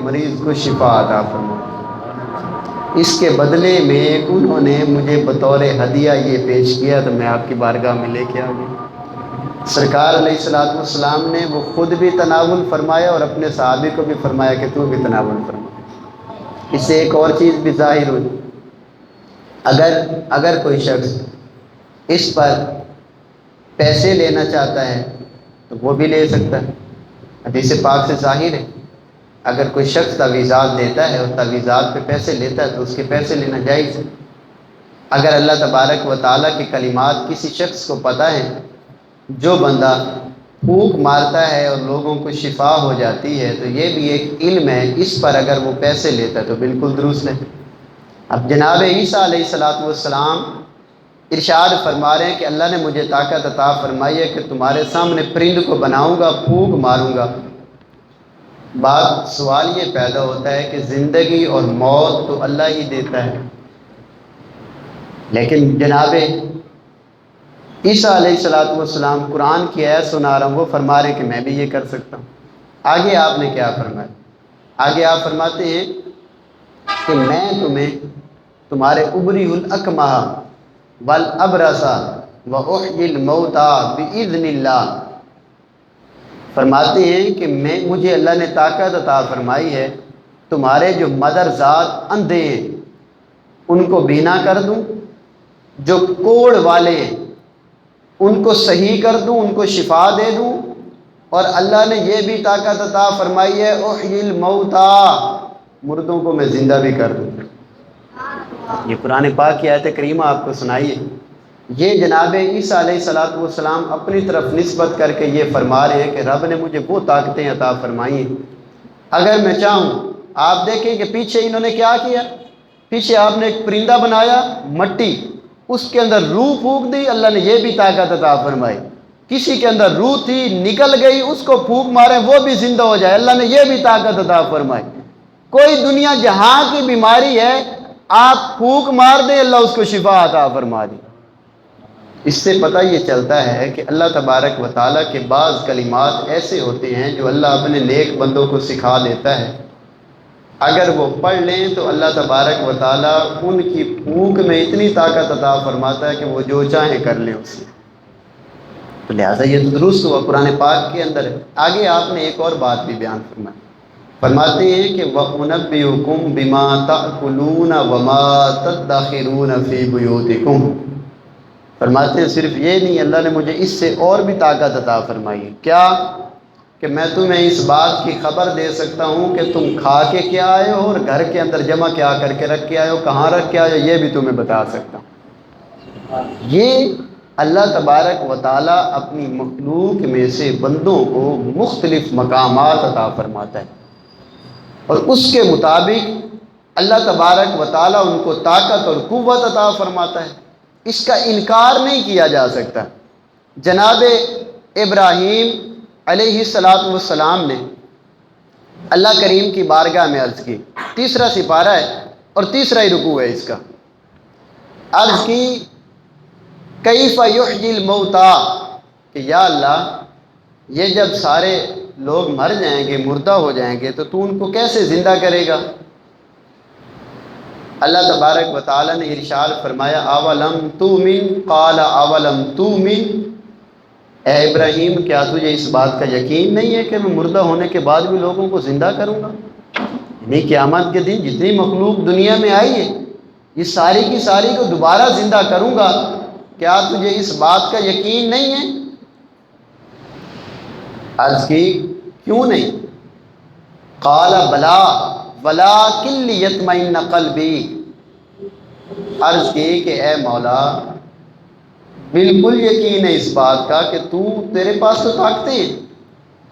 مریض کو شفا عطا فرما۔ اس کے بدلے میں انہوں نے مجھے بطور ہدیہ یہ پیش کیا تو میں آپ کی بارگاہ میں لے کے آ گیا۔ سرکار علیہ الصلوۃ والسلام نے وہ خود بھی تناول فرمایا اور اپنے صحابی کو بھی فرمایا کہ تو بھی تناول فرما۔ اس سے ایک اور چیز بھی ظاہر ہوئی، اگر کوئی شخص اس پر پیسے لینا چاہتا ہے تو وہ بھی لے سکتا ہے۔ حدیث پاک سے ظاہر ہے اگر کوئی شخص تعویذات دیتا ہے اور تعویذات پہ پیسے لیتا ہے تو اس کے پیسے لینا جائز ہے۔ اگر اللہ تبارک و تعالیٰ کے کلمات کسی شخص کو پتہ ہے، جو بندہ پھونک مارتا ہے اور لوگوں کو شفا ہو جاتی ہے تو یہ بھی ایک علم ہے، اس پر اگر وہ پیسے لیتا ہے تو بالکل درست ہے۔ اب جناب عیسیٰ علیہ السلام ارشاد فرما رہے ہیں کہ اللہ نے مجھے طاقت عطا فرمائی ہے کہ تمہارے سامنے پرند کو بناؤں گا، پھونک ماروں گا۔ بات سوال یہ پیدا ہوتا ہے کہ زندگی اور موت تو اللہ ہی دیتا ہے، لیکن جناب عیسیٰ علیہ السلام قرآن کی آیت سنا رہا ہوں، وہ فرما رہے ہیں کہ میں بھی یہ کر سکتا ہوں۔ آگے آپ نے کیا فرمایا؟ آگے آپ فرماتے ہیں کہ میں تمہیں تمہارے ابری الاکمہ والابرص واحیی الموتى باذن اللہ، فرماتے ہیں کہ مجھے اللہ نے طاقت عطا فرمائی ہے تمہارے جو مدرزاد اندھے ہیں ان کو بینا کر دوں، جو کوڑ والے ہیں ان کو صحیح کر دوں، ان کو شفا دے دوں، اور اللہ نے یہ بھی طاقت عطا فرمائی ہے احیی الموتى، مردوں کو میں زندہ بھی کر دوں۔ یہ قرآن پاک کی آیت کریمہ آپ کو سنائیے، یہ جناب عیسیٰ علیہ السلام اپنی طرف نسبت کر کے یہ فرما رہے ہیں کہ رب نے مجھے وہ طاقتیں عطا فرمائی ہیں اگر میں چاہوں۔ آپ دیکھیں کہ پیچھے انہوں نے کیا کیا، پیچھے آپ نے ایک پرندہ بنایا مٹی، اس کے اندر روح پھونک دی، اللہ نے یہ بھی طاقت عطا فرمائی۔ کسی کے اندر روح تھی نکل گئی، اس کو پھونک مارے وہ بھی زندہ ہو جائے، اللہ نے یہ بھی طاقت عطا فرمائی۔ کوئی دنیا جہاں کی بیماری ہے آپ پھونک مار دیں اللہ اس کو شفا عطا فرما دے۔ اس سے پتہ یہ چلتا ہے کہ اللہ تبارک و تعالیٰ کے بعض کلمات ایسے ہوتے ہیں جو اللہ اپنے نیک بندوں کو سکھا دیتا ہے، اگر وہ پڑھ لیں تو اللہ تبارک و تعالیٰ ان کی پھونک میں اتنی طاقت عطا فرماتا ہے کہ وہ جو چاہیں کر لیں اس سے۔ تو لہٰذا یہ تو درست ہوا، قرآن پاک کے اندر ہے۔ آگے آپ نے ایک اور بات بھی بیان فرمائی، فرماتے ہیں کہ وَأُنَبِّئُكُم بِمَا تَأْكُلُونَ وَمَا تَدَّخِرُونَ فِي بُيُوتِكُمْ، فرماتے ہیں صرف یہ نہیں، اللہ نے مجھے اس سے اور بھی طاقت عطا فرمائی ہے۔ کیا؟ کہ میں تمہیں اس بات کی خبر دے سکتا ہوں کہ تم کھا کے کیا آئے ہو اور گھر کے اندر جمع کیا کر کے رکھ کے آئے ہو، کہاں رکھ کے آئے ہو، یہ بھی تمہیں بتا سکتا ہوں۔ یہ اللہ تبارک و تعالیٰ اپنی مخلوق میں سے بندوں کو مختلف مقامات عطا فرماتا ہے، اور اس کے مطابق اللہ تبارک و تعالیٰ ان کو طاقت اور قوت عطا فرماتا ہے، اس کا انکار نہیں کیا جا سکتا۔ جناب ابراہیم علیہ السلام نے اللہ کریم کی بارگاہ میں عرض کی، تیسرا سپارہ ہے اور تیسرا ہی رکوع ہے اس کا، عرض کی کیف یحیی الموتى، کہ یا اللہ یہ جب سارے لوگ مر جائیں گے، مردہ ہو جائیں گے تو ان کو کیسے زندہ کرے گا؟ اللہ تبارک و تعالیٰ نے ارشاد فرمایا اولم تؤمن قال اولم تؤمن، اے ابراہیم کیا تجھے اس بات کا یقین نہیں ہے کہ میں مردہ ہونے کے بعد بھی لوگوں کو زندہ کروں گا؟ یعنی قیامت کے دن جتنی مخلوق دنیا میں آئی ہے یہ ساری کی ساری کو دوبارہ زندہ کروں گا، کیا تجھے اس بات کا یقین نہیں ہے؟ عرض کی کیوں نہیں؟ قال بلا ولکن لیطمئن قلبی، عرض کی کہ اے مولا بالکل یقین ہے اس بات کا کہ تیرے پاس تو طاقتیں ہیں،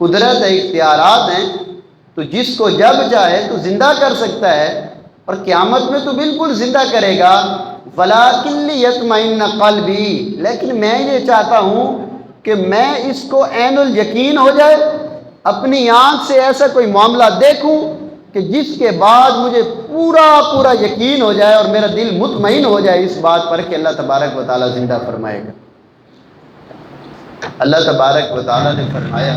قدرت ہے، اختیارات ہیں، تو جس کو جب چاہے تو زندہ کر سکتا ہے، اور قیامت میں تو بالکل زندہ کرے گا۔ وَلَٰكِن لِيَطْمَئِنَّ قَلْبِي، لیکن میں یہ چاہتا ہوں کہ میں اس کو عین الیقین ہو جائے، اپنی آنکھ سے ایسا کوئی معاملہ دیکھوں کہ جس کے بعد مجھے پورا یقین ہو جائے اور میرا دل مطمئن ہو جائے اس بات پر کہ اللہ تبارک و تعالیٰ زندہ فرمائے گا۔ اللہ تبارک و تعالیٰ نے فرمایا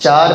4